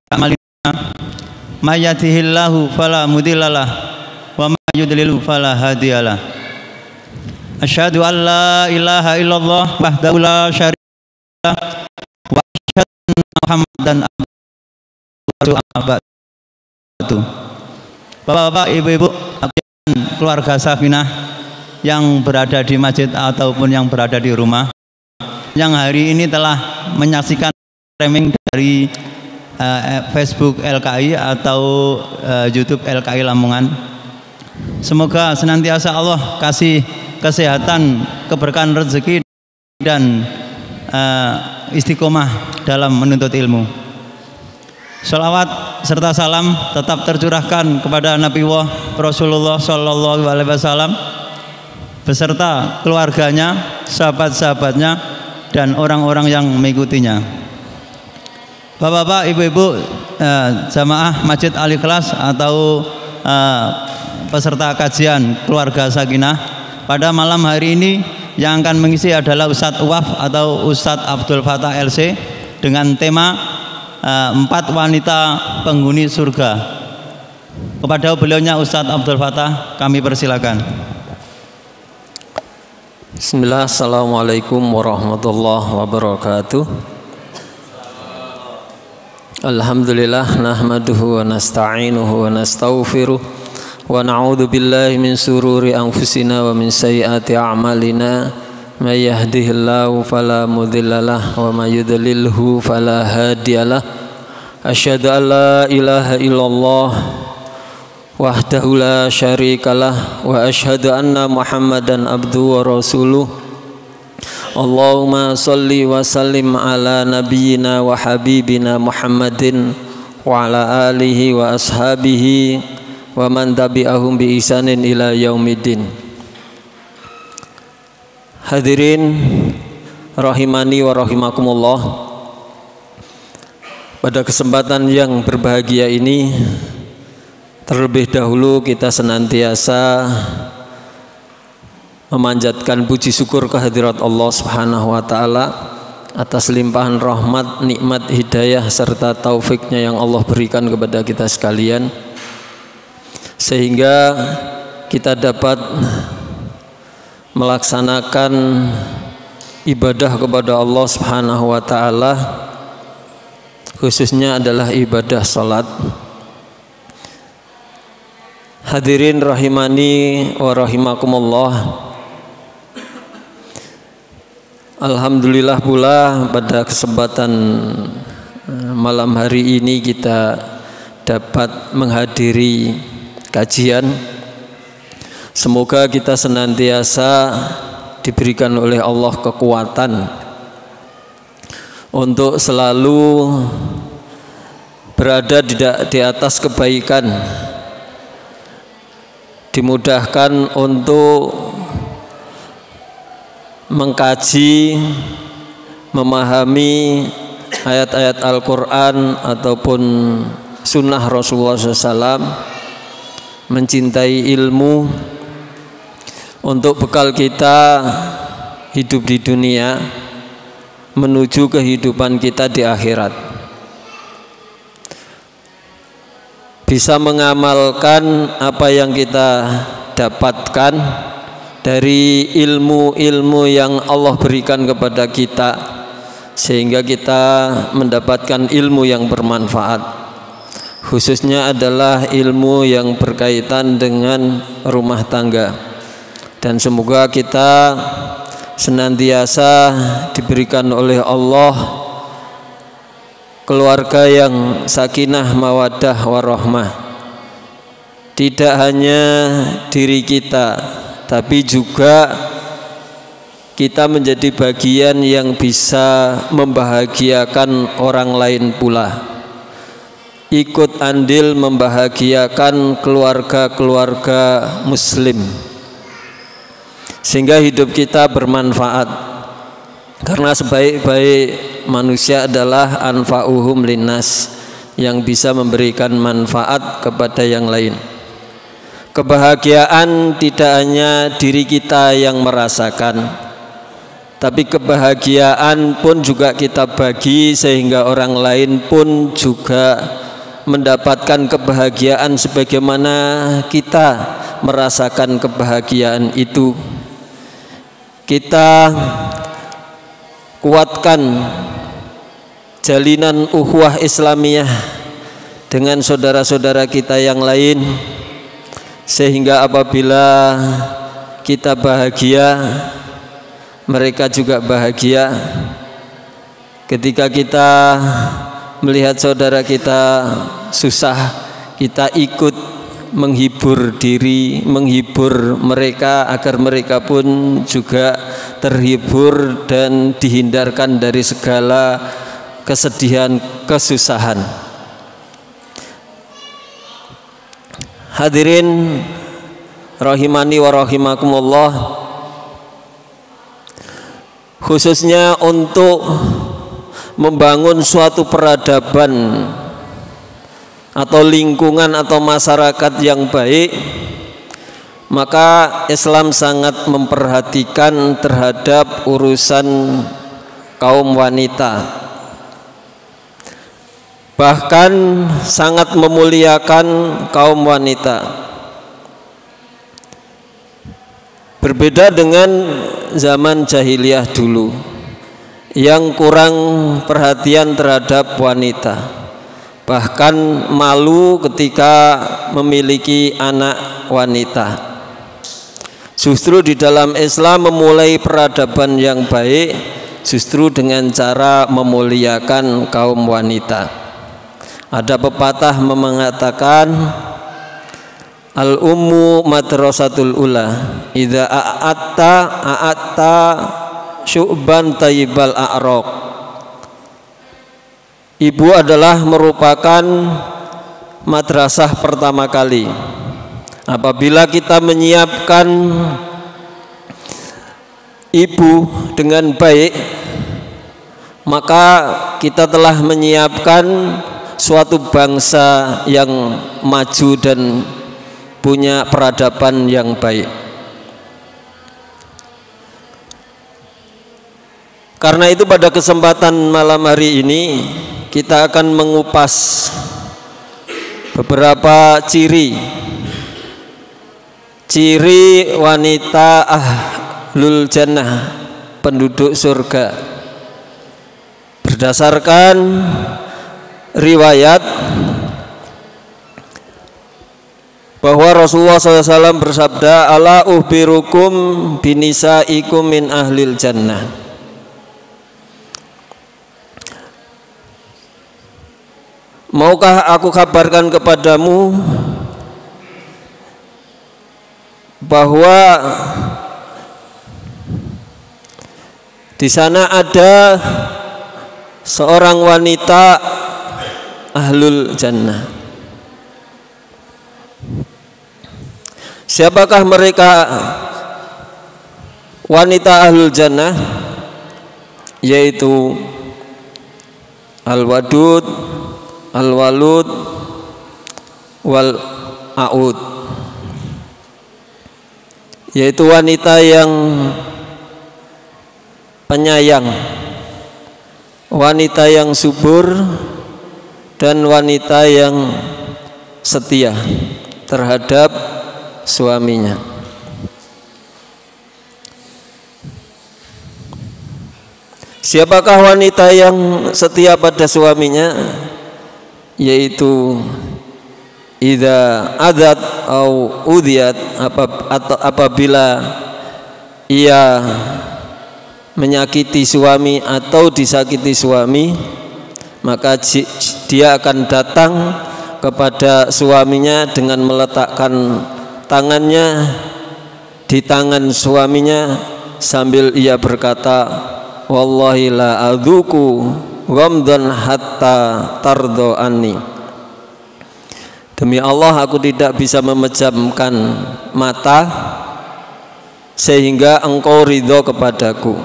a'malina may yahdihillahu fala mudhillalah wa may yudlil fala hadiyalah. Asyhadu an la ilaha illallah wahdahu la syarika lah wa asyhadu anna Muhammadan abduhu wa rasuluh. Bapak-bapak, ibu-ibu, keluarga Safinah yang berada di masjid ataupun yang berada di rumah, yang hari ini telah menyaksikan streaming dari Facebook LKI atau YouTube LKI Lamongan. Semoga senantiasa Allah kasih kesehatan, keberkahan rezeki dan istiqomah dalam menuntut ilmu. Salawat serta salam tetap tercurahkan kepada Nabi Rasulullah Sallallahu Alaihi Wasallam beserta keluarganya, sahabat-sahabatnya, dan orang-orang yang mengikutinya. Bapak-bapak, ibu-ibu, jamaah Masjid Al-Ikhlas atau peserta kajian keluarga Sakinah, pada malam hari ini yang akan mengisi adalah Ustadz Uwaf atau Ustadz Abdul Fattah LC dengan tema 4 wanita penghuni surga. Kepada beliaunya Ustadz Abdul Fattah kami persilakan. Bismillah, assalamualaikum warahmatullahi wabarakatuh. Alhamdulillah, nahmaduhu wa nasta'inuhu wa nastaghfiruh wa na'udzu billahi min sururi anfusina wa min sayyiati a'malina. May yahdihillahu fala mudhillalah wa may yudlilhu fala hadiyalah. Asyhadu an la ilaha illallah wahdahu la syarikalah wa asyhadu anna Muhammadan abduhu wa rasuluh. Allahumma salli wa sallim ala nabiyyina wa habibina Muhammadin wa ala alihi wa ashabihi wa man tabi'ahum bi ihsanin ila yaumiddin. Hadirin rahimani wa rahimakumullah. Pada kesempatan yang berbahagia ini, terlebih dahulu kita senantiasa memanjatkan puji syukur kehadirat Allah Subhanahu wa taala atas limpahan rahmat, nikmat, hidayah serta taufiknya yang Allah berikan kepada kita sekalian, sehingga kita dapat melaksanakan ibadah kepada Allah Subhanahu wa taala, khususnya adalah ibadah salat. Hadirin rahimani wa rahimakumullah. Alhamdulillah pula pada kesempatan malam hari ini kita dapat menghadiri kajian. Semoga kita senantiasa diberikan oleh Allah kekuatan untuk selalu berada di atas kebaikan, dimudahkan untuk mengkaji, memahami ayat-ayat Al-Quran ataupun sunnah Rasulullah SAW, mencintai ilmu untuk bekal kita hidup di dunia menuju kehidupan kita di akhirat. Bisa mengamalkan apa yang kita dapatkan dari ilmu-ilmu yang Allah berikan kepada kita, sehingga kita mendapatkan ilmu yang bermanfaat, khususnya adalah ilmu yang berkaitan dengan rumah tangga. Dan semoga kita senantiasa diberikan oleh Allah keluarga yang sakinah, mawaddah, warahmah. Tidak hanya diri kita, tapi juga kita menjadi bagian yang bisa membahagiakan orang lain pula, ikut andil membahagiakan keluarga-keluarga muslim, sehingga hidup kita bermanfaat. Karena sebaik-baik manusia adalah anfa'uhum linnas, yang bisa memberikan manfaat kepada yang lain. Kebahagiaan tidak hanya diri kita yang merasakan, tapi kebahagiaan pun juga kita bagi sehingga orang lain pun juga mendapatkan kebahagiaan sebagaimana kita merasakan kebahagiaan itu. Kita kuatkan jalinan ukhuwah Islamiyah dengan saudara-saudara kita yang lain, sehingga apabila kita bahagia, mereka juga bahagia. Ketika kita melihat saudara kita susah, kita ikut menghibur diri, menghibur mereka agar mereka pun juga terhibur dan dihindarkan dari segala kesedihan, kesusahan. Hadirin rahimani wa rahimakumullah, khususnya untuk membangun suatu peradaban atau lingkungan atau masyarakat yang baik, maka Islam sangat memperhatikan terhadap urusan kaum wanita, bahkan sangat memuliakan kaum wanita. Berbeda dengan zaman jahiliyah dulu yang kurang perhatian terhadap wanita, bahkan malu ketika memiliki anak wanita. Justru di dalam Islam memulai peradaban yang baik justru dengan cara memuliakan kaum wanita. Ada pepatah mengatakan, al-ummu madrasatul ula, idza a'atta syu'ban tayyibal a'raq. Ibu adalah merupakan madrasah pertama kali. Apabila kita menyiapkan ibu dengan baik, maka kita telah menyiapkan suatu bangsa yang maju dan punya peradaban yang baik. Karena itu pada kesempatan malam hari ini kita akan mengupas beberapa ciri wanita ahlul jannah, penduduk surga, berdasarkan riwayat bahwa Rasulullah SAW bersabda, ala uhbirukum binisaikum min ahlil jannah. Maukah aku kabarkan kepadamu bahwa di sana ada seorang wanita ahlul jannah. Siapakah mereka wanita ahlul jannah? Yaitu al-wadud, al-walud, wal-a'ud, yaitu wanita yang penyayang, wanita yang subur, dan wanita yang setia terhadap suaminya. Siapakah wanita yang setia pada suaminya? Yaitu idza adat au udiyat, apabila ia menyakiti suami atau disakiti suami, maka dia akan datang kepada suaminya dengan meletakkan tangannya di tangan suaminya sambil ia berkata, wallahi la adzuku ghamdan hatta tardo anni. Demi Allah, aku tidak bisa memejamkan mata sehingga engkau ridho kepadaku.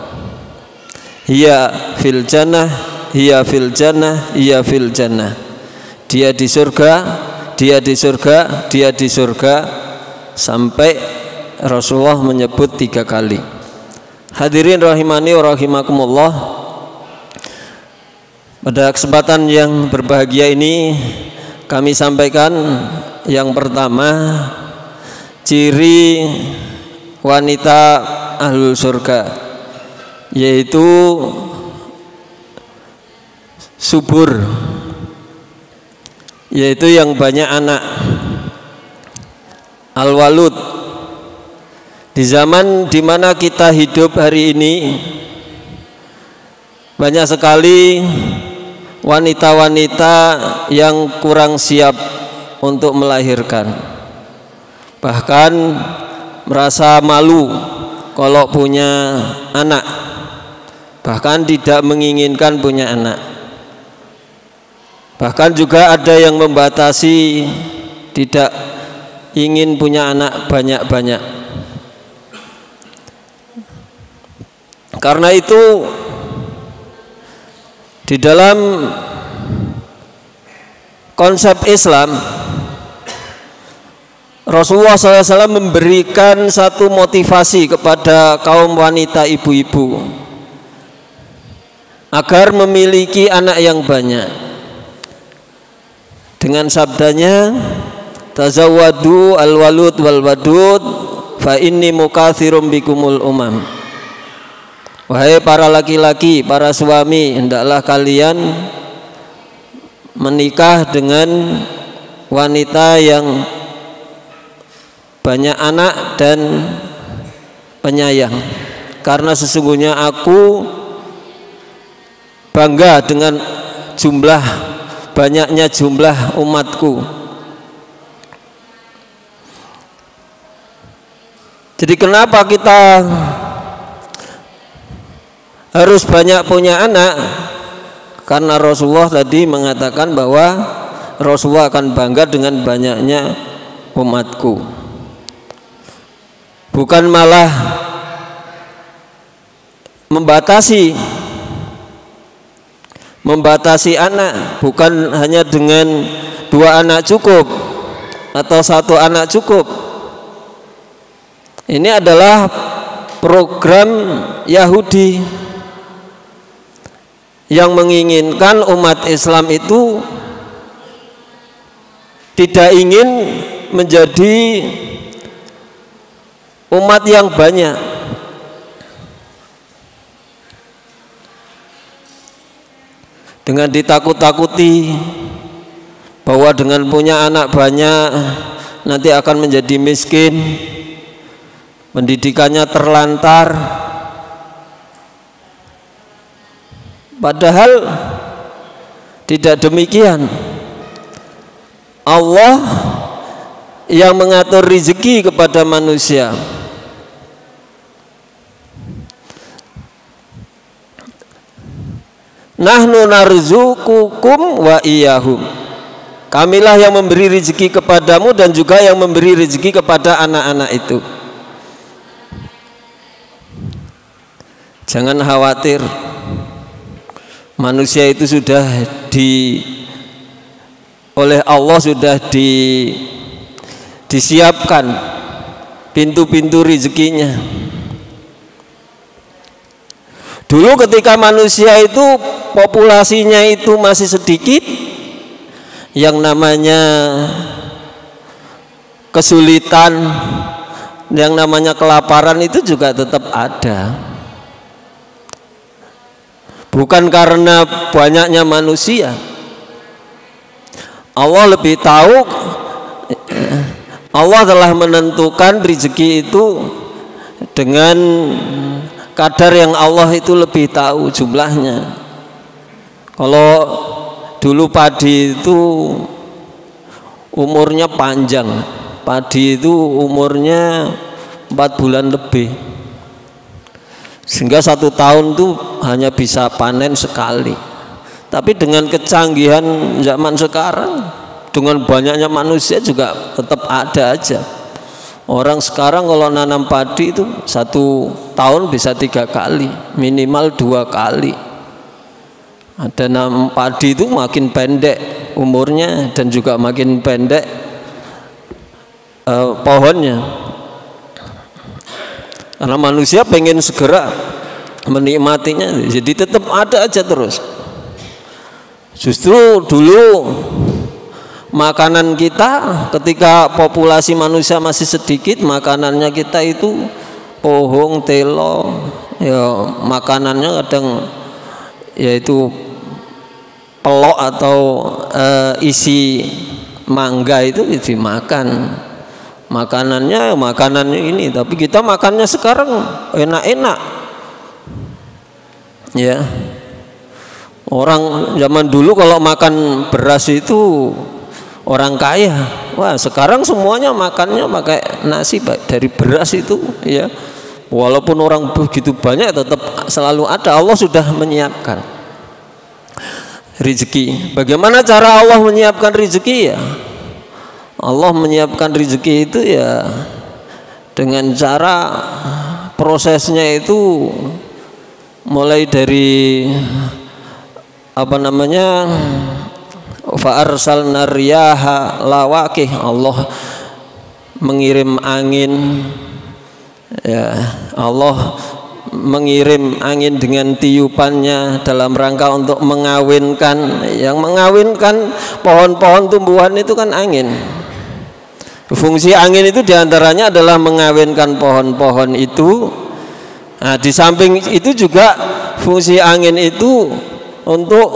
Hiya fil jannah, hiya fil jannah, hiya fil jannah. Dia di surga, dia di surga, dia di surga, sampai Rasulullah menyebut 3 kali. Hadirin rahimani wa rahimakumullah. Pada kesempatan yang berbahagia ini kami sampaikan yang pertama, ciri wanita ahlul surga, yaitu subur, yaitu yang banyak anak, al-walud. Di zaman dimana kita hidup hari ini, banyak sekali wanita-wanita yang kurang siap untuk melahirkan, bahkan merasa malu kalau punya anak, bahkan tidak menginginkan punya anak. Bahkan juga ada yang membatasi, tidak ingin punya anak banyak-banyak. Karena itu di dalam konsep Islam, Rasulullah SAW memberikan satu motivasi kepada kaum wanita ibu-ibu agar memiliki anak yang banyak, dengan sabdanya, tazawwadu al-walud wal wadud fa inni mukatsirum bikumul umam. Wahai para laki-laki, para suami, hendaklah kalian menikah dengan wanita yang banyak anak dan penyayang, karena sesungguhnya aku bangga dengan banyaknya jumlah umatku. Jadi kenapa kita harus banyak punya anak? Karena Rasulullah tadi mengatakan bahwa Rasulullah akan bangga dengan banyaknya umatku, bukan malah membatasi anak. Bukan hanya dengan 2 anak cukup atau 1 anak cukup. Ini adalah program Yahudi yang menginginkan umat Islam itu tidak ingin menjadi umat yang banyak. Dengan ditakut-takuti bahwa dengan punya anak banyak nanti akan menjadi miskin, pendidikannya terlantar. Padahal tidak demikian. Allah yang mengatur rezeki kepada manusia. Nahnu narzuqukum wa iyyahum. Kamilah yang memberi rezeki kepadamu dan juga yang memberi rezeki kepada anak-anak itu. Jangan khawatir. Manusia itu sudah oleh Allah sudah disiapkan pintu-pintu rezekinya. Dulu ketika manusia itu populasinya itu masih sedikit, yang namanya kesulitan, yang namanya kelaparan itu juga tetap ada. Bukan karena banyaknya manusia. Allah lebih tahu, Allah telah menentukan rezeki itu dengan kadar yang Allah itu lebih tahu jumlahnya. Kalau dulu padi itu umurnya panjang, padi itu umurnya 4 bulan lebih, sehingga 1 tahun itu hanya bisa panen sekali. Tapi dengan kecanggihan zaman sekarang, dengan banyaknya manusia juga tetap ada aja. Orang sekarang kalau nanam padi itu 1 tahun bisa 3 kali, minimal 2 kali. Ada nanam padi itu makin pendek umurnya dan juga makin pendek pohonnya. Karena manusia pengen segera menikmatinya, jadi tetap ada aja terus. Justru dulu makanan kita ketika populasi manusia masih sedikit, makanannya kita itu pohong, telo, ya makanannya kadang yaitu pelok atau isi mangga itu dimakan. Makanannya ini, tapi kita makannya sekarang enak-enak. Ya. Orang zaman dulu kalau makan beras itu orang kaya. Wah, sekarang semuanya makannya pakai nasi dari beras itu, ya. Walaupun orang begitu banyak tetap selalu ada, Allah sudah menyiapkan rezeki. Bagaimana cara Allah menyiapkan rezeki ya? Allah menyiapkan rezeki itu ya dengan cara prosesnya itu mulai dari fa arsalna riyaha lawaqih, Allah mengirim angin, ya Allah mengirim angin dengan tiupannya dalam rangka untuk mengawinkan. Yang mengawinkan pohon-pohon tumbuhan itu kan angin. Fungsi angin itu diantaranya adalah mengawinkan pohon-pohon itu. Nah, di samping itu juga fungsi angin itu untuk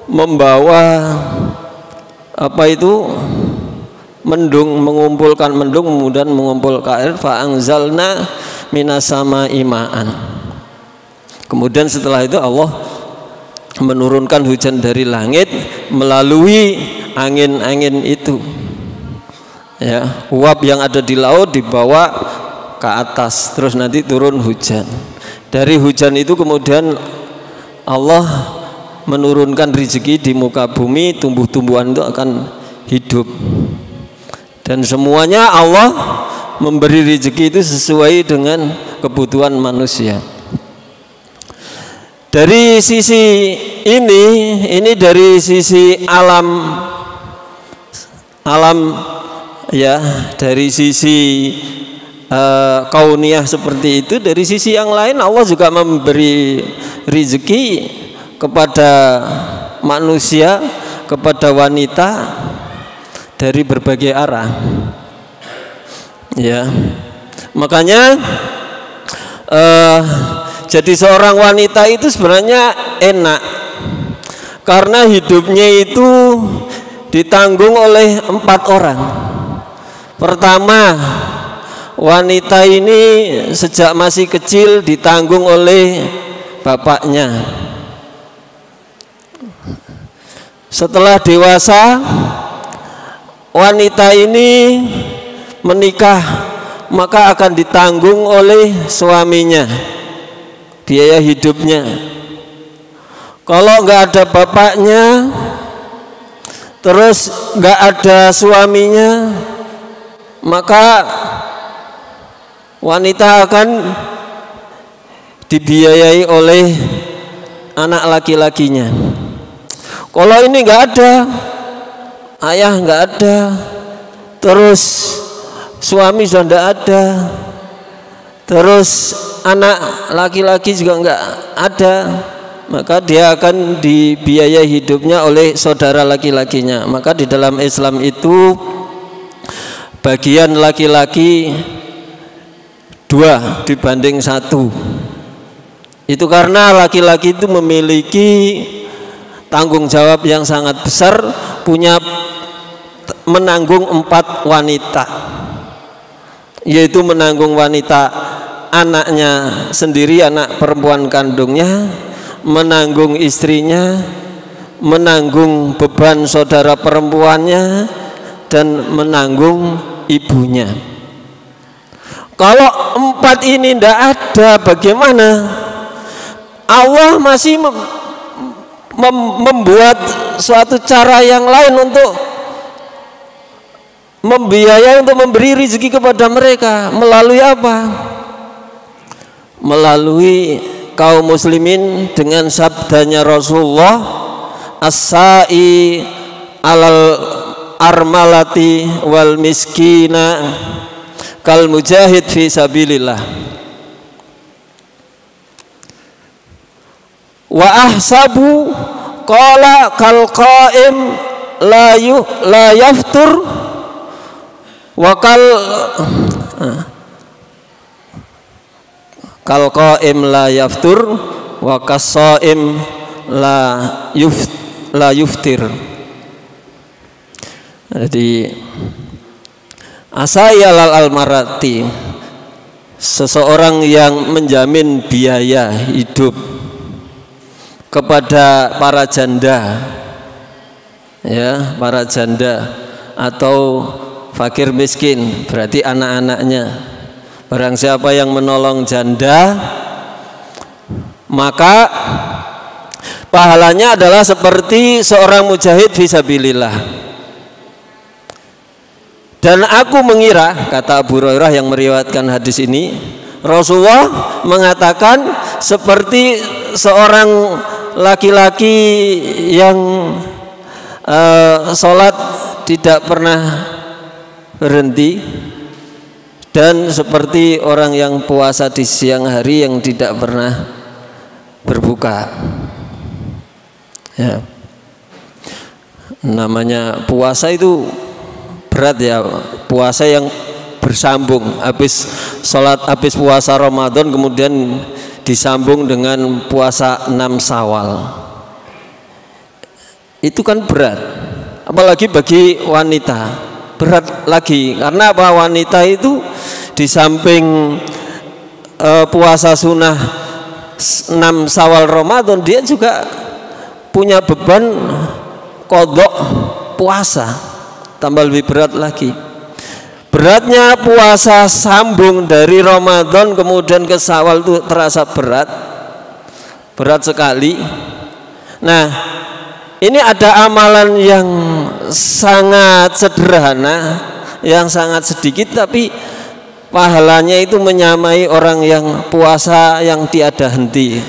membawa mendung, mengumpulkan mendung, kemudian mengumpulkan air. Fa anzalna minas sama'i ma'an. Kemudian setelah itu Allah menurunkan hujan dari langit melalui angin-angin itu. Ya, uap yang ada di laut dibawa ke atas, terus nanti turun hujan. Dari hujan itu kemudian Allah menurunkan rezeki di muka bumi, tumbuh-tumbuhan itu akan hidup. Dan semuanya Allah memberi rezeki itu sesuai dengan kebutuhan manusia. Dari sisi ini dari sisi alam ya, dari sisi kauniyah seperti itu. Dari sisi yang lain Allah juga memberi rezeki kepada manusia, kepada wanita dari berbagai arah. Ya, makanya jadi seorang wanita itu sebenarnya enak karena hidupnya itu ditanggung oleh 4 orang. Pertama, wanita ini sejak masih kecil ditanggung oleh bapaknya. Setelah dewasa, wanita ini menikah, maka akan ditanggung oleh suaminya biaya hidupnya. Kalau nggak ada bapaknya, terus nggak ada suaminya, maka wanita akan dibiayai oleh anak laki-lakinya. Kalau ini nggak ada, ayah nggak ada, terus suami sudah nggak ada, terus anak laki-laki juga nggak ada, maka dia akan dibiayai hidupnya oleh saudara laki-lakinya. Maka di dalam Islam itu bagian laki-laki 2 dibanding 1. Itu karena laki-laki itu memiliki tanggung jawab yang sangat besar, punya menanggung 4 wanita, yaitu menanggung wanita anaknya sendiri, anak perempuan kandungnya, menanggung istrinya, menanggung beban saudara perempuannya, dan menanggung ibunya. Kalau 4 ini tidak ada, bagaimana? Allah masih membuat suatu cara yang lain untuk membiayai, untuk memberi rezeki kepada mereka. Melalui apa? Melalui kaum muslimin dengan sabdanya Rasulullah, as-sa'i alal armalati wal miskina kal mujahid fi sabilillah. Wa ahsabu qala kal qaim la yaftur wa kal qaim la yaftur wa qasaim la yuftir. Jadi asayal al-marati, seseorang yang menjamin biaya hidup kepada para janda, ya, para janda atau fakir miskin, berarti anak-anaknya. Barang siapa yang menolong janda, maka pahalanya adalah seperti seorang mujahid fisabilillah. Dan aku mengira, kata Abu Hurairah yang meriwayatkan hadis ini, Rasulullah mengatakan seperti seorang laki-laki yang sholat tidak pernah berhenti, dan seperti orang yang puasa di siang hari yang tidak pernah berbuka. Ya. Namanya puasa itu berat ya, puasa yang bersambung, habis sholat, habis puasa Ramadan kemudian disambung dengan puasa 6 Syawal. Itu kan berat, apalagi bagi wanita berat lagi, karena apa? Wanita itu di samping puasa sunnah 6 Syawal Ramadan, dia juga punya beban qadha puasa, tambah lebih berat lagi. Beratnya puasa sambung dari Ramadan kemudian ke Syawal itu terasa berat sekali. Nah, ini ada amalan yang sangat sederhana, yang sangat sedikit, tapi pahalanya itu menyamai orang yang puasa yang tiada henti,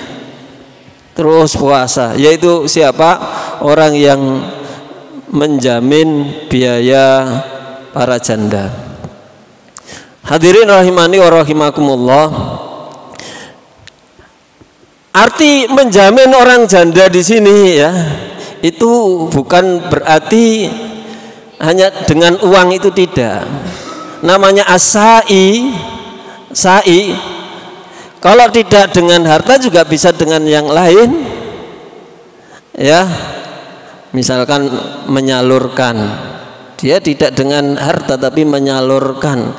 terus puasa, yaitu siapa? Orang yang menjamin biaya para janda. Hadirin rahimani wa rahimakumullah. Arti menjamin orang janda di sini ya, itu bukan berarti hanya dengan uang, itu tidak. Namanya as-sa'i, sa'i. Kalau tidak dengan harta juga bisa dengan yang lain. Ya. Misalkan menyalurkan, dia tidak dengan harta tapi menyalurkan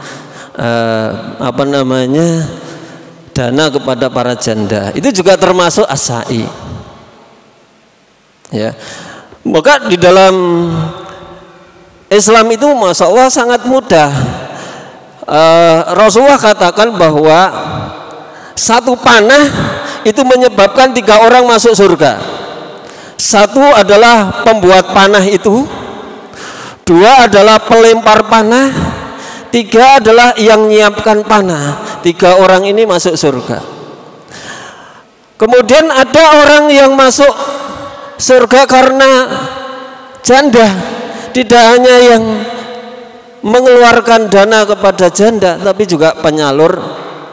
dana kepada para janda, itu juga termasuk as-sa'i. Ya, maka di dalam Islam itu masya Allah sangat mudah. Rasulullah katakan bahwa satu panah itu menyebabkan 3 orang masuk surga. Satu adalah pembuat panah itu, 2 adalah pelempar panah, 3 adalah yang menyiapkan panah. 3 orang ini masuk surga. Kemudian ada orang yang masuk surga karena janda, tidak hanya yang mengeluarkan dana kepada janda, tapi juga penyalur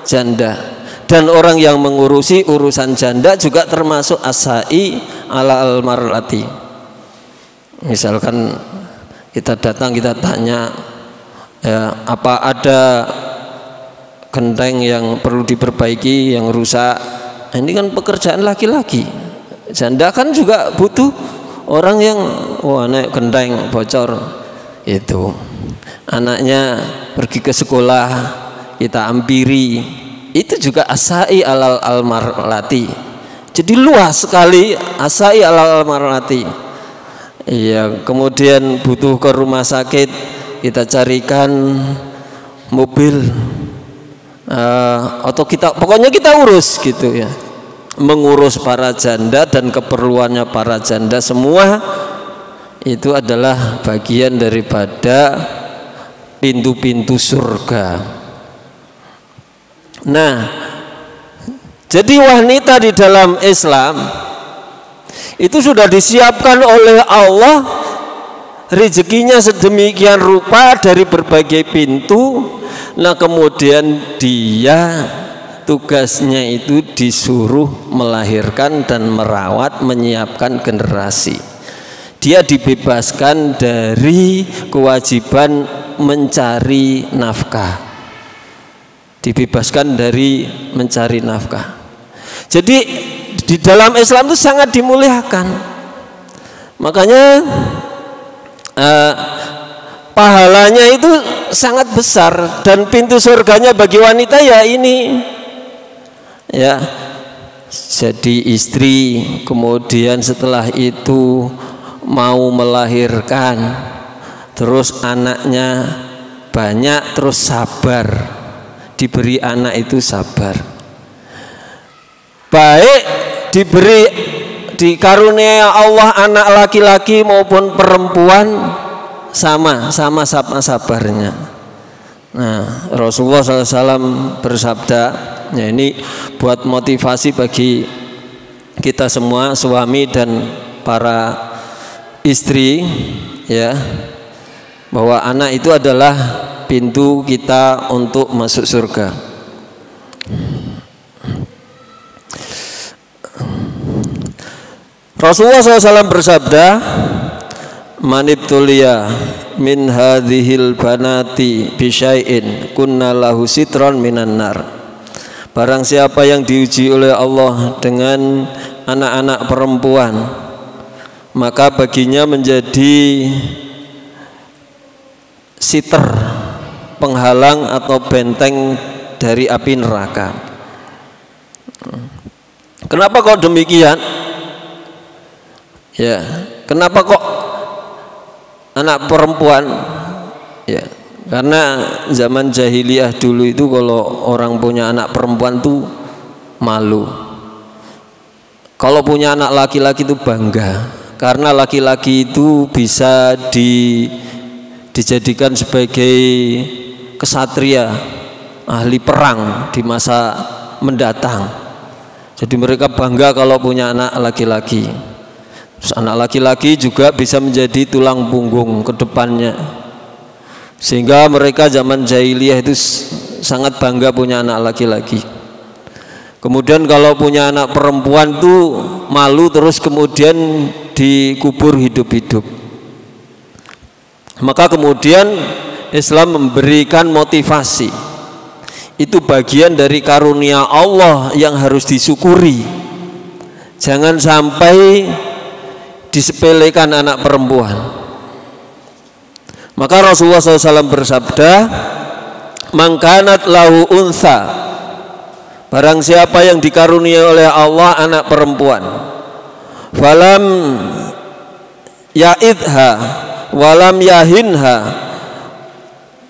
janda. Dan orang yang mengurusi urusan janda juga termasuk as-sa'i ala al-mar'ati. Misalkan kita datang, kita tanya, ya, apa ada genteng yang perlu diperbaiki, yang rusak. Ini kan pekerjaan laki-laki. Janda kan juga butuh orang yang naik genteng bocor, itu anaknya pergi ke sekolah, kita ampiri. Itu juga as-sa'i alal al-mar'ati. Jadi luas sekali as-sa'i alal al-mar'ati. Iya, kemudian butuh ke rumah sakit, kita carikan mobil, atau kita, pokoknya kita urus gitu ya, mengurus para janda dan keperluannya para janda, semua itu adalah bagian daripada pintu-pintu surga. Nah, jadi wanita di dalam Islam itu sudah disiapkan oleh Allah rezekinya sedemikian rupa dari berbagai pintu. Nah, kemudian dia tugasnya itu disuruh melahirkan dan merawat, menyiapkan generasi. Dia dibebaskan dari kewajiban mencari nafkah. Dibebaskan dari mencari nafkah. Jadi di dalam Islam itu sangat dimuliakan. Makanya pahalanya itu sangat besar, dan pintu surganya bagi wanita ya ini, ya, jadi istri, kemudian setelah itu mau melahirkan, terus anaknya banyak, terus sabar, diberi anak itu sabar, baik diberi dikarunia Allah anak laki-laki maupun perempuan sama sabarnya. Nah, Rasulullah SAW bersabda, ya ini buat motivasi bagi kita semua, suami dan para istri, ya, bahwa anak itu adalah pintu kita untuk masuk surga. Rasulullah SAW bersabda, manibtuliya min hadhil banati bisyai'in kunna lahu sitron minan nar. Barang siapa yang diuji oleh Allah dengan anak-anak perempuan, maka baginya menjadi siter, penghalang atau benteng dari api neraka. Kenapa kok demikian? Ya, kenapa kok anak perempuan? Ya, karena zaman jahiliyah dulu itu kalau orang punya anak perempuan tuh malu. Kalau punya anak laki-laki itu bangga, karena laki-laki itu bisa dijadikan sebagai kesatria, ahli perang di masa mendatang. Jadi mereka bangga kalau punya anak laki-laki. Terus anak laki-laki juga bisa menjadi tulang punggung ke depannya, sehingga mereka zaman jahiliyah itu sangat bangga punya anak laki-laki. Kemudian kalau punya anak perempuan tuh malu, terus kemudian dikubur hidup-hidup. Maka kemudian Islam memberikan motivasi. Itu bagian dari karunia Allah yang harus disyukuri. Jangan sampai disepelekan anak perempuan. Maka Rasulullah SAW bersabda, mangkanat lahu unsa, barang siapa yang dikaruniai oleh Allah anak perempuan, falam ya'idha walam yahinha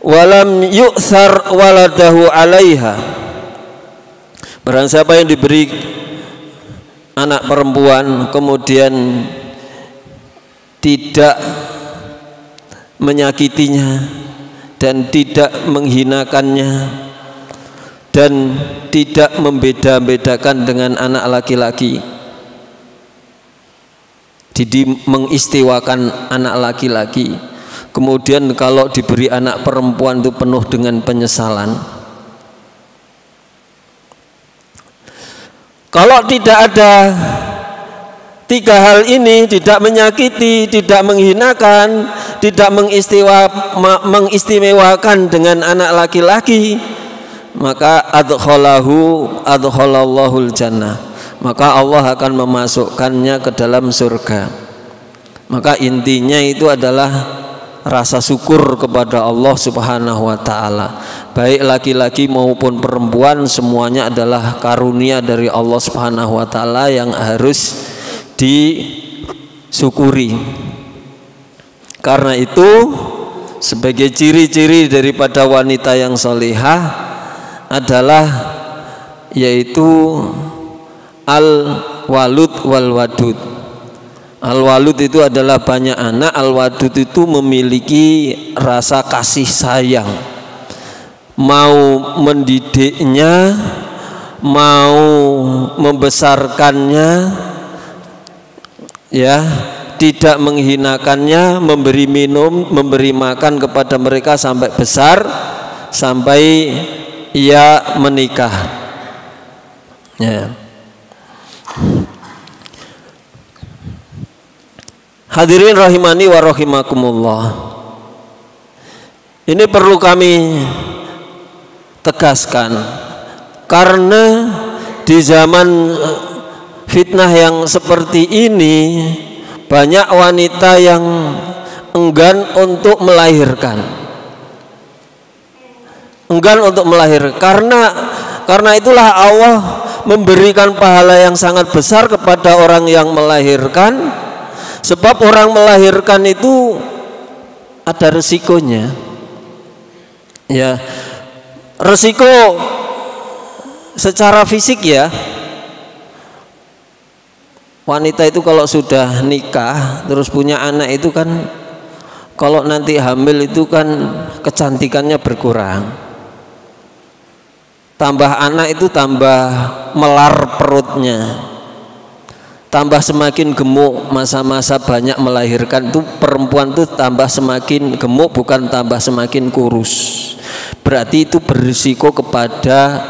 walam yu'thar waladahu alaiha, barang siapa yang diberi anak perempuan kemudian tidak menyakitinya dan tidak menghinakannya dan tidak membeda-bedakan dengan anak laki-laki, jadi mengistiwakan anak laki-laki, kemudian kalau diberi anak perempuan itu penuh dengan penyesalan. Kalau tidak ada tiga hal ini, tidak menyakiti, tidak menghinakan, tidak mengistimewakan dengan anak laki-laki, maka adkhalallahul jannah, maka Allah akan memasukkannya ke dalam surga. Maka intinya itu adalah rasa syukur kepada Allah Subhanahu wa taala. Baik laki-laki maupun perempuan, semuanya adalah karunia dari Allah Subhanahu wa taala yang harus disyukuri. Karena itu sebagai ciri-ciri daripada wanita yang solihah adalah yaitu al-walud wal-wadud. Al-walud itu adalah banyak anak, al-wadud itu memiliki rasa kasih sayang, mau mendidiknya, mau membesarkannya, ya, tidak menghinakannya, memberi minum, memberi makan kepada mereka sampai besar, sampai ia menikah. Ya. Hadirin rahimani wa rahimakumullah. Ini perlu kami tegaskan karena di zaman fitnah yang seperti ini banyak wanita yang enggan untuk melahirkan. Enggan untuk melahirkan karena itulah Allah memberikan pahala yang sangat besar kepada orang yang melahirkan, sebab orang melahirkan itu ada resikonya. Ya, resiko secara fisik ya. Wanita itu kalau sudah nikah terus punya anak itu kan, kalau nanti hamil itu kan kecantikannya berkurang. Tambah anak itu tambah melar perutnya, tambah semakin gemuk. Masa-masa banyak melahirkan itu perempuan itu tambah semakin gemuk, bukan tambah semakin kurus. Berarti itu berisiko kepada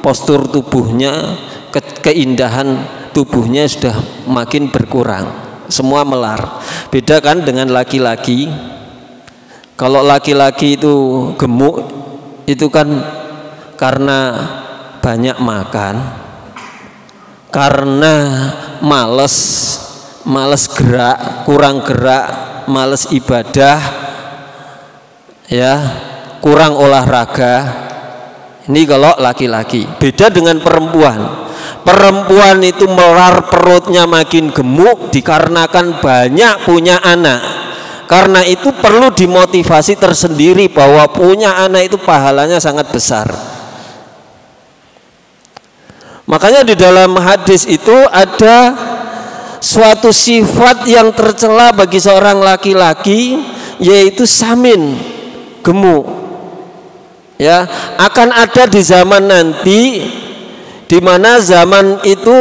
postur tubuhnya, keindahan tubuhnya sudah makin berkurang, semua melar. Beda kan dengan laki-laki. Kalau laki-laki itu gemuk itu kan karena banyak makan, karena males gerak, kurang gerak, males ibadah, ya, kurang olahraga. Ini kalau laki-laki. Beda dengan perempuan. Perempuan itu melar perutnya makin gemuk dikarenakan banyak punya anak. Karena itu perlu dimotivasi tersendiri bahwa punya anak itu pahalanya sangat besar. Makanya di dalam hadis itu ada suatu sifat yang tercela bagi seorang laki-laki, yaitu samin, gemuk. Ya, akan ada di zaman nanti di mana zaman itu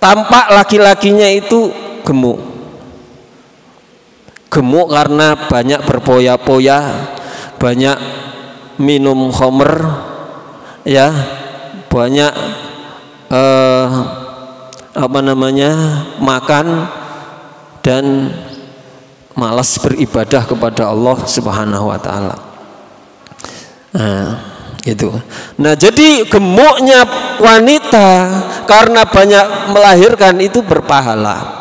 tampak laki-lakinya itu gemuk. Gemuk karena banyak berpoya-poya, banyak minum khamr, ya, banyak makan dan malas beribadah kepada Allah Subhanahu wa taala. Nah, itu. Nah, jadi gemuknya wanita karena banyak melahirkan itu berpahala.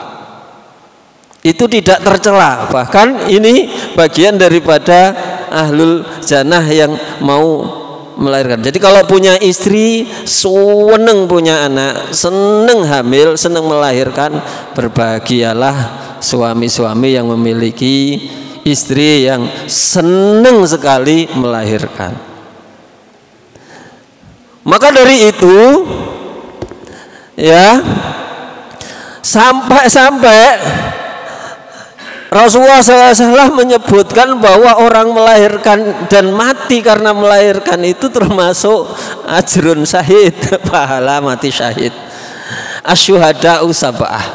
Itu tidak tercela, bahkan ini bagian daripada ahlul jannah yang mau melahirkan. Jadi kalau punya istri, seneng punya anak, seneng hamil, seneng melahirkan, berbahagialah suami-suami yang memiliki istri yang seneng sekali melahirkan. Maka dari itu, ya, sampai Rasulullah SAW menyebutkan bahwa orang melahirkan dan mati karena melahirkan itu termasuk ajrun syahid, pahala mati syahid. Asyuhada'u sab'ah.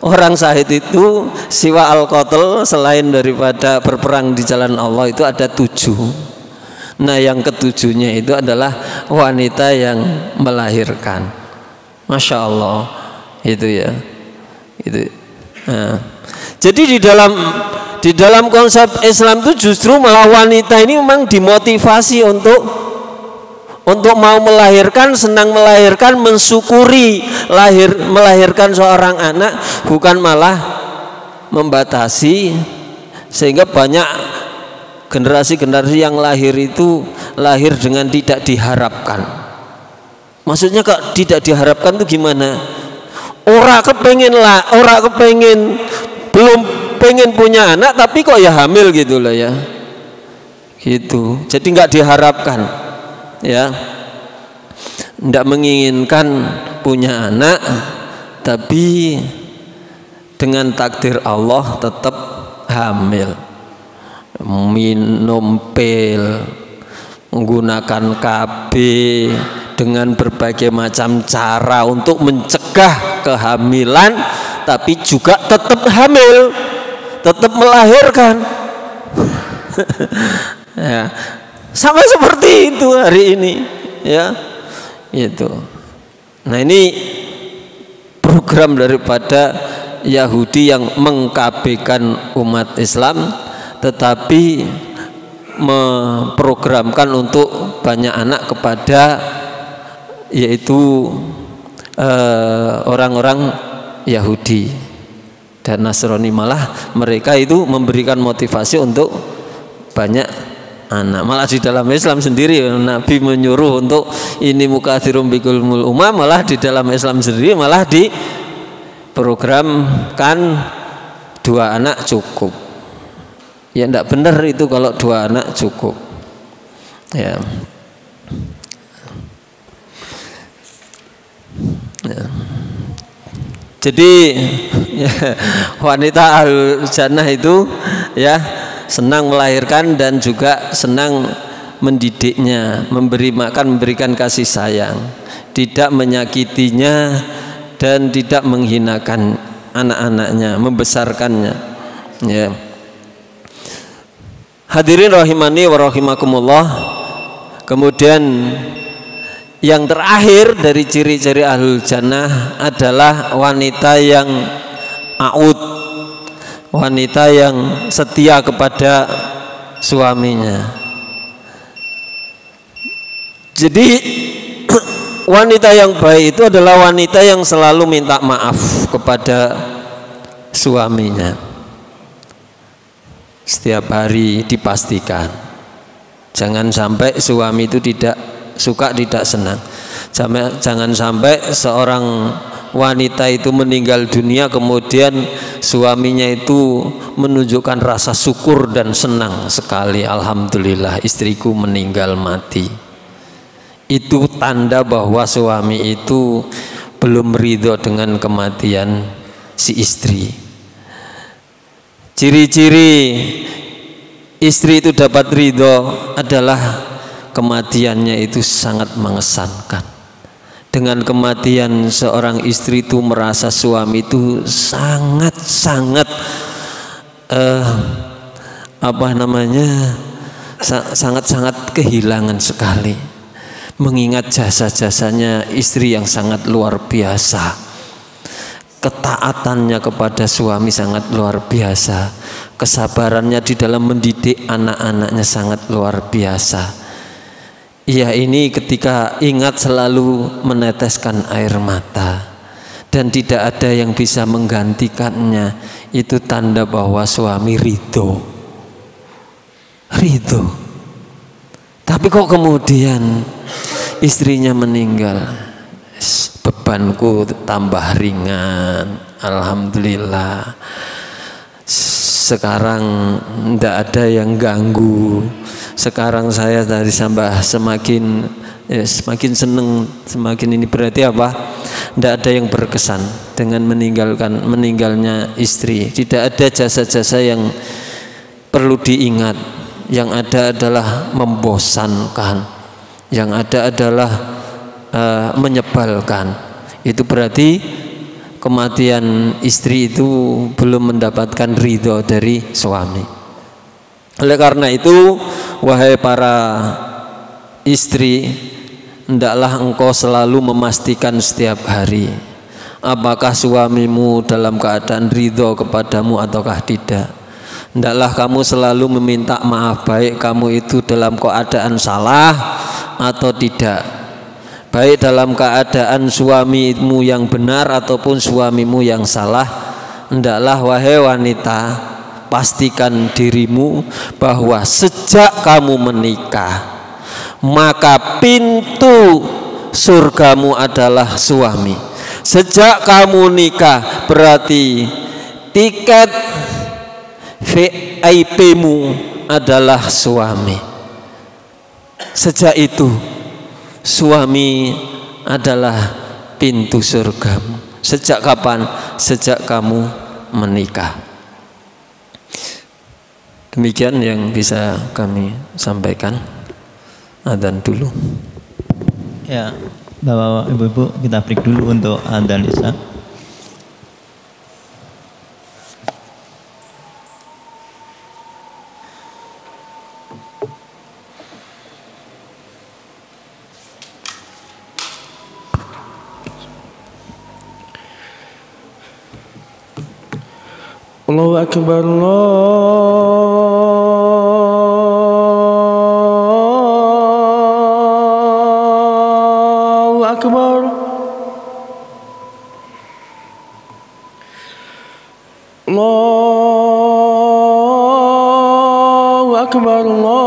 Orang syahid itu siwa al-qatl, selain daripada berperang di jalan Allah itu ada 7. Nah, yang ketujuhnya itu adalah wanita yang melahirkan. Masya Allah, itu ya, itu. Nah, jadi di dalam konsep Islam itu justru malah wanita ini memang dimotivasi untuk mau melahirkan, senang melahirkan, mensyukuri melahirkan seorang anak, bukan malah membatasi sehingga banyak generasi-generasi yang lahir itu lahir dengan tidak diharapkan. Maksudnya kok tidak diharapkan itu gimana? Orang kepengen belum pengen punya anak tapi kok ya hamil gitu loh ya, gitu. Jadi nggak diharapkan, ya, nggak menginginkan punya anak tapi dengan takdir Allah tetap hamil, minum pil, menggunakan KB dengan berbagai macam cara untuk mencegah kehamilan, tapi juga tetap hamil, tetap melahirkan. Ya, Sama seperti itu hari ini, ya. Itu. Nah, ini program daripada Yahudi yang mengkabehkan umat Islam, tetapi memprogramkan untuk banyak anak kepada yaitu orang-orang Yahudi dan Nasrani. Malah mereka itu memberikan motivasi untuk banyak anak. Malah di dalam Islam sendiri Nabi menyuruh untuk ini mukatsirum bikulmul umam, malah di dalam Islam sendiri malah diprogramkan 2 anak cukup. Ya tidak benar itu kalau 2 anak cukup. Ya. Ya. Jadi ya, wanita ahlul jannah itu ya senang melahirkan dan juga senang mendidiknya, memberi makan, memberikan kasih sayang, tidak menyakitinya dan tidak menghinakan anak-anaknya, membesarkannya. Ya. Hadirin rahimani wa rahimakumullah. Kemudian yang terakhir dari ciri-ciri ahlul jannah adalah wanita yang a'ud, wanita yang setia kepada suaminya. Jadi wanita yang baik itu adalah wanita yang selalu minta maaf kepada suaminya. Setiap hari dipastikan, jangan sampai suami itu tidak suka, tidak senang. Jangan sampai seorang wanita itu meninggal dunia kemudian suaminya itu menunjukkan rasa syukur dan senang sekali, alhamdulillah istriku meninggal mati. Itu tanda bahwa suami itu belum ridho dengan kematian si istri. Ciri-ciri istri itu dapat ridho adalah kematiannya itu sangat mengesankan. Dengan kematian seorang istri itu merasa suami itu sangat-sangat sangat-sangat kehilangan sekali, mengingat jasa-jasanya istri yang sangat luar biasa. Ketaatannya kepada suami sangat luar biasa, kesabarannya di dalam mendidik anak-anaknya sangat luar biasa. Ia ini ketika ingat selalu meneteskan air mata dan tidak ada yang bisa menggantikannya. Itu tanda bahwa suami ridho. Tapi kok kemudian istrinya meninggal, bebanku tambah ringan, alhamdulillah. Sekarang tidak ada yang ganggu. Sekarang saya dari semakin seneng, semakin ini berarti apa? Tidak ada yang berkesan dengan meninggalnya istri. Tidak ada jasa-jasa yang perlu diingat. Yang ada adalah membosankan. Yang ada adalah menyebalkan. Itu berarti kematian istri itu belum mendapatkan ridho dari suami. Oleh karena itu, wahai para istri, hendaklah engkau selalu memastikan setiap hari apakah suamimu dalam keadaan ridho kepadamu ataukah tidak. Hendaklah kamu selalu meminta maaf, baik kamu itu dalam keadaan salah atau tidak, baik dalam keadaan suamimu yang benar ataupun suamimu yang salah. Hendaklah wahai wanita, pastikan dirimu bahwa sejak kamu menikah, maka pintu surgamu adalah suami. Sejak kamu nikah berarti tiket VIP-mu adalah suami. Sejak itu suami adalah pintu surgamu. Sejak kapan? Sejak kamu menikah. Demikian yang bisa kami sampaikan. Adzan dulu. Ya, Bapak-bapak, Ibu-ibu, kita break dulu untuk adzan Isya. Allahu Akbar, Allahu Akbar. Allahu Akbar, Allahu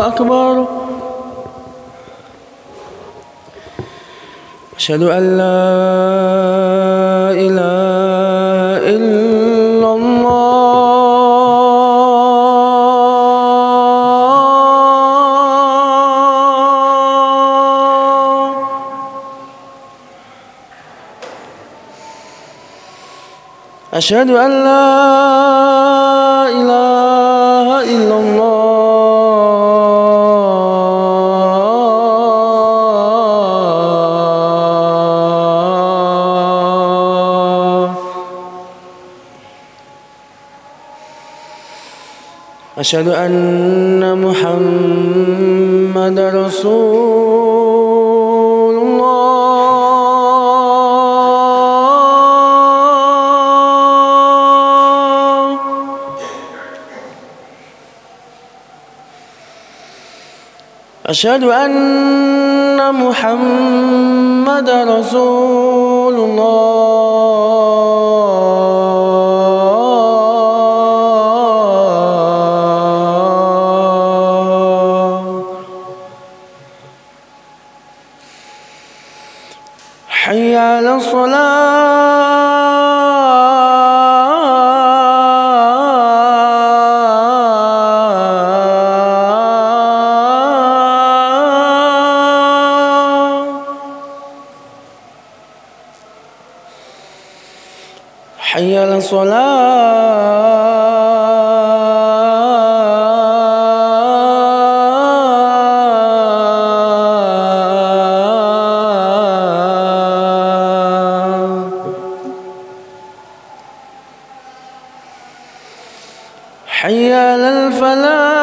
Akbar. Asyhadu an la ilaha illallah. Asyhadu an la ilaha illallah. Asyhadu anna Muhammadar Rasulullah. Asyhadu anna Muhammadar Rasulullah. Hayya 'alas salah. Hayya 'alas salah. Hayya 'alal falah.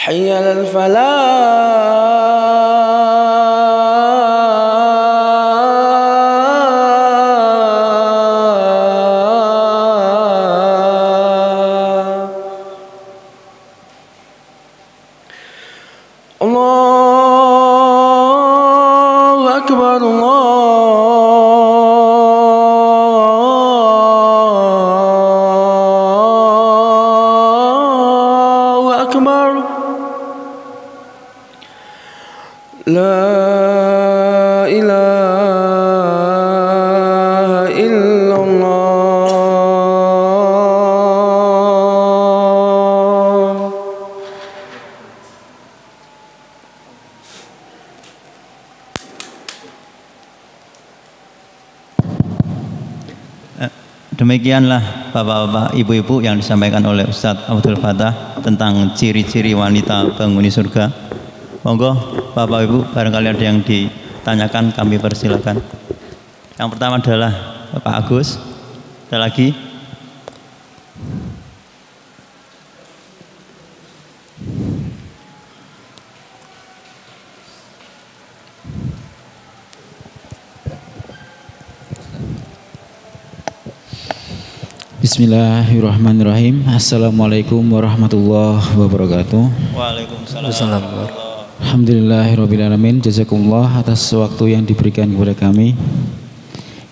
Hayya 'alal falah. Allahu Akbar, Allahu Akbar. La ilaha illallah. Demikianlah Bapak-bapak, Ibu-ibu yang disampaikan oleh Ustadz Abdul Fattah tentang ciri-ciri wanita penghuni surga. Monggo Bapak Ibu, barangkali ada yang ditanyakan, kami persilakan. Yang pertama adalah Bapak Agus. Ada lagi? Bismillahirrahmanirrahim. Assalamualaikum warahmatullahi wabarakatuh. Waalaikumsalam. Alhamdulillahirrahmanirrahim. Jazakumullah atas waktu yang diberikan kepada kami.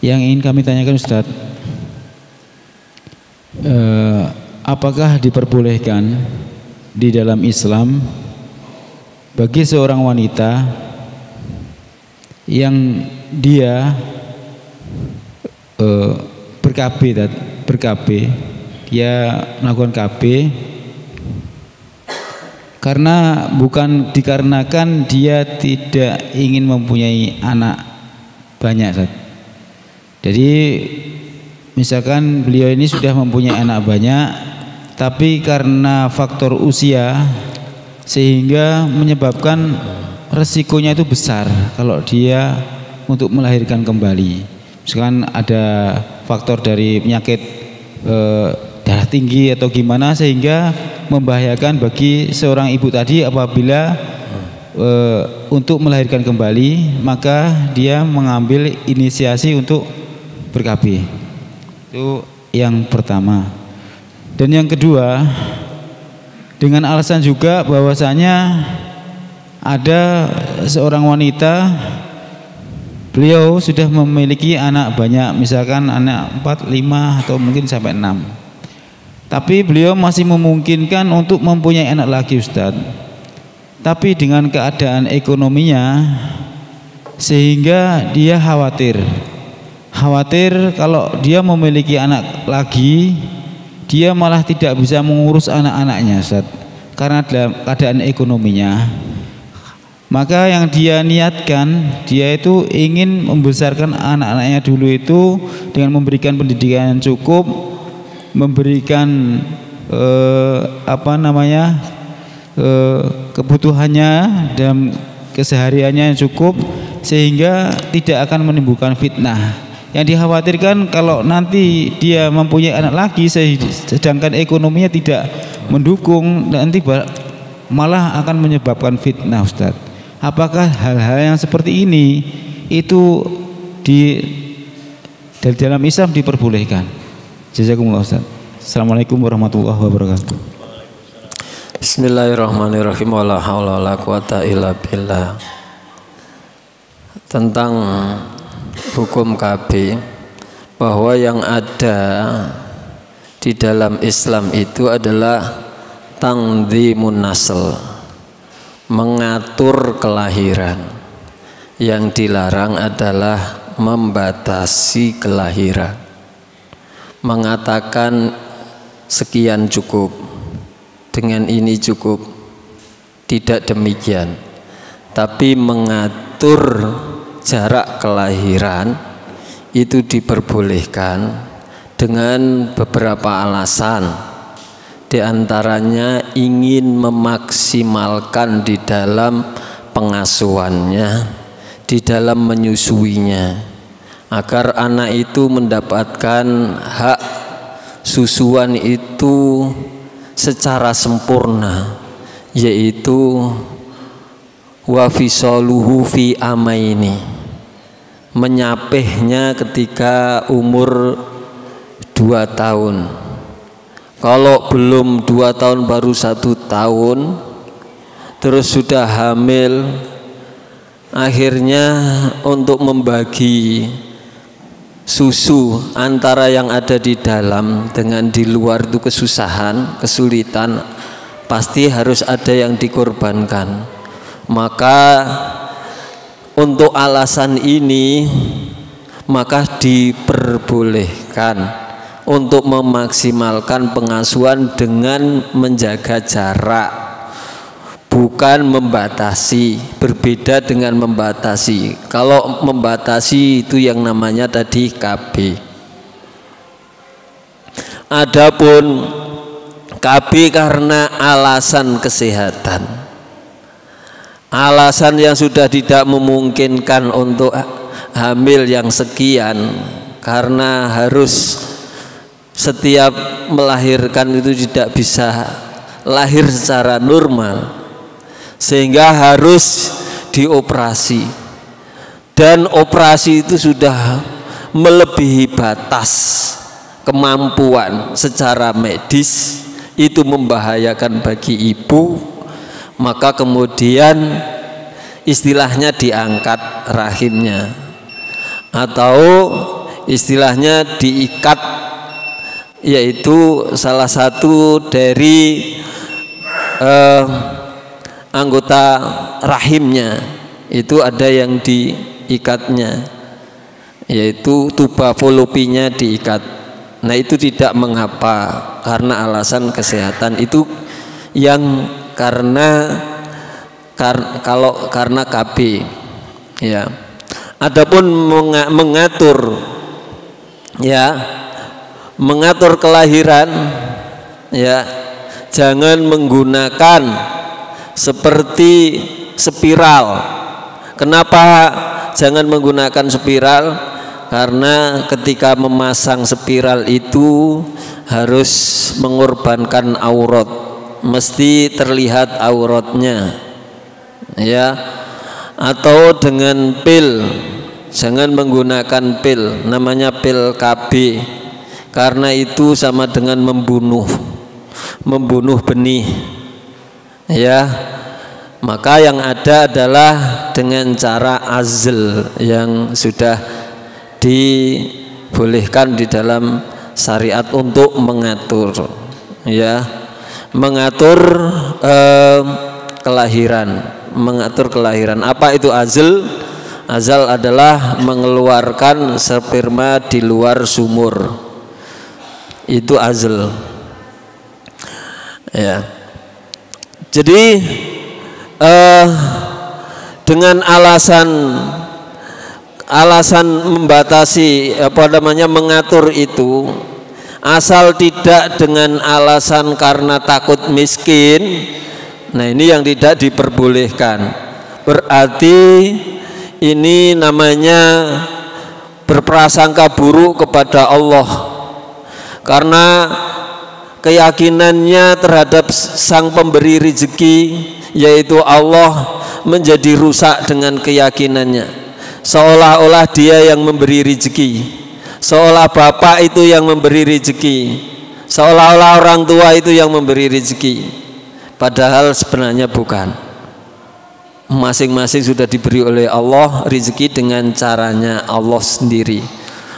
Yang ingin kami tanyakan Ustaz, apakah diperbolehkan di dalam Islam bagi seorang wanita yang dia ber-KB, dia melakukan KB karena bukan dikarenakan dia tidak ingin mempunyai anak banyak, Ustaz. Jadi misalkan beliau ini sudah mempunyai anak banyak, tapi karena faktor usia sehingga menyebabkan resikonya itu besar kalau dia untuk melahirkan kembali. Misalkan ada faktor dari penyakit darah tinggi atau gimana sehingga membahayakan bagi seorang ibu tadi apabila untuk melahirkan kembali, maka dia mengambil inisiasi untuk ber-KB. Itu yang pertama. Dan yang kedua, dengan alasan juga bahwasanya ada seorang wanita, beliau sudah memiliki anak banyak, misalkan anak 4, 5 atau mungkin sampai 6. Tapi beliau masih memungkinkan untuk mempunyai anak lagi, Ustadz. Tapi dengan keadaan ekonominya sehingga dia khawatir kalau dia memiliki anak lagi, dia malah tidak bisa mengurus anak-anaknya, Ustaz, karena dalam keadaan ekonominya. Maka yang dia niatkan, dia itu ingin membesarkan anak-anaknya dulu itu dengan memberikan pendidikan yang cukup, memberikan kebutuhannya dan kesehariannya yang cukup, sehingga tidak akan menimbulkan fitnah. Yang dikhawatirkan kalau nanti dia mempunyai anak lagi sedangkan ekonominya tidak mendukung, nanti malah akan menyebabkan fitnah, Ustaz. Apakah hal-hal yang seperti ini itu dari dalam Islam diperbolehkan? Jazakumullah, Ustaz. Assalamualaikum warahmatullahi wabarakatuh. Bismillahirrahmanirrahim. Wala haula wala quwata illa billah. Tentang hukum KB, bahwa yang ada di dalam Islam itu adalah tangdhimun nasl, mengatur kelahiran. Yang dilarang adalah membatasi kelahiran, mengatakan sekian cukup, dengan ini cukup. Tidak demikian, tapi mengatur jarak kelahiran itu diperbolehkan dengan beberapa alasan. Di antaranya ingin memaksimalkan di dalam pengasuhannya, di dalam menyusuinya, agar anak itu mendapatkan hak susuan itu secara sempurna, yaitu wa fisaluhu fi amaini, menyapihnya ketika umur 2 tahun. Kalau belum 2 tahun, baru 1 tahun, terus sudah hamil, akhirnya untuk membagi susu antara yang ada di dalam dengan di luar itu kesulitan, pasti harus ada yang dikorbankan. Maka untuk alasan ini, maka diperbolehkan untuk memaksimalkan pengasuhan dengan menjaga jarak, bukan membatasi. Berbeda dengan membatasi. Kalau membatasi itu yang namanya tadi KB. Adapun KB karena alasan kesehatan, alasan yang sudah tidak memungkinkan untuk hamil yang sekian, karena harus setiap melahirkan itu tidak bisa lahir secara normal, sehingga harus dioperasi, dan operasi itu sudah melebihi batas kemampuan secara medis, itu membahayakan bagi ibu. Maka kemudian istilahnya diangkat rahimnya, atau istilahnya diikat, yaitu salah satu dari anggota rahimnya itu ada yang diikatnya, yaitu tuba folopinya diikat. Nah, itu tidak mengapa karena alasan kesehatan, itu yang karena KB, ya. Adapun mengatur kelahiran, ya, jangan menggunakan seperti spiral. Kenapa jangan menggunakan spiral? Karena ketika memasang spiral itu harus mengorbankan aurat, mesti terlihat auratnya, ya. Atau dengan pil, jangan menggunakan pil, namanya pil KB, karena itu sama dengan membunuh benih, ya. Maka yang ada adalah dengan cara azl yang sudah dibolehkan di dalam syariat untuk mengatur, ya, mengatur kelahiran, mengatur kelahiran. Apa itu azl? Azal adalah mengeluarkan sperma di luar sumur, itu azl, ya. Jadi dengan alasan membatasi mengatur itu, asal tidak dengan alasan karena takut miskin, nah ini yang tidak diperbolehkan. Berarti ini namanya berprasangka buruk kepada Allah, karena keyakinannya terhadap sang pemberi rezeki yaitu Allah menjadi rusak dengan keyakinannya. Seolah-olah dia yang memberi rezeki, seolah bapak itu yang memberi rezeki, seolah-olah orang tua itu yang memberi rezeki, padahal sebenarnya bukan. Masing-masing sudah diberi oleh Allah rezeki dengan caranya Allah sendiri.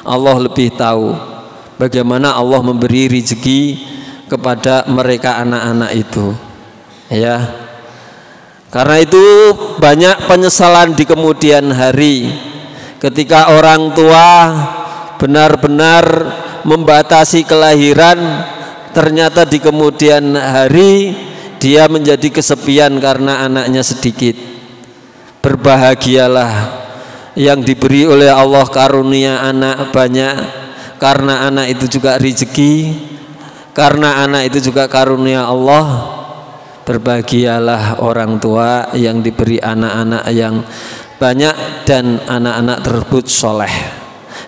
Allah lebih tahu bagaimana Allah memberi rezeki kepada mereka anak-anak itu, ya. Karena itu banyak penyesalan di kemudian hari ketika orang tua benar-benar membatasi kelahiran, ternyata di kemudian hari dia menjadi kesepian karena anaknya sedikit. Berbahagialah yang diberi oleh Allah karunia anak banyak, karena anak itu juga rezeki, karena anak itu juga karunia Allah. Berbahagialah orang tua yang diberi anak-anak yang banyak dan anak-anak tersebut soleh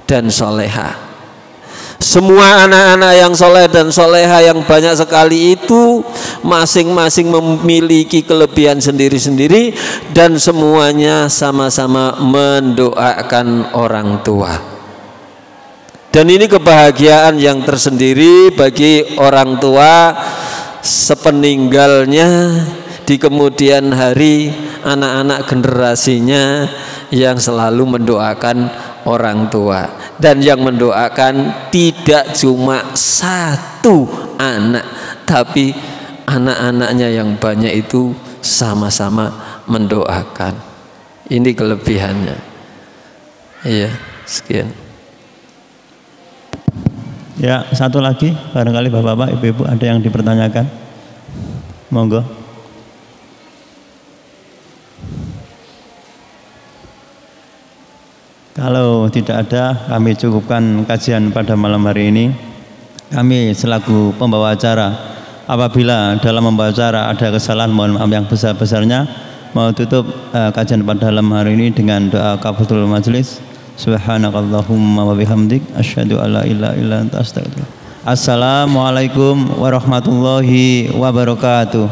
dan soleha. Semua anak-anak yang soleh dan soleha yang banyak sekali itu masing-masing memiliki kelebihan sendiri-sendiri dan semuanya sama-sama mendoakan orang tua. Dan ini kebahagiaan yang tersendiri bagi orang tua sepeninggalnya di kemudian hari, anak-anak generasinya yang selalu mendoakan orang tua, dan yang mendoakan tidak cuma satu anak, tapi anak-anaknya yang banyak itu sama-sama mendoakan. Ini kelebihannya. Iya, sekian. Ya, satu lagi, barangkali bapak-bapak, ibu-ibu ada yang dipertanyakan, monggo. Kalau tidak ada, kami cukupkan kajian pada malam hari ini. Kami selaku pembawa acara, apabila dalam membawa acara ada kesalahan, mohon maaf yang besar-besarnya. Mau tutup kajian pada malam hari ini dengan doa kafaratul majelis. Subhanakallahumma wa bihamdik asyhadu alla ilaha illa anta astaghfiruka. Assalamualaikum warahmatullahi wabarakatuh.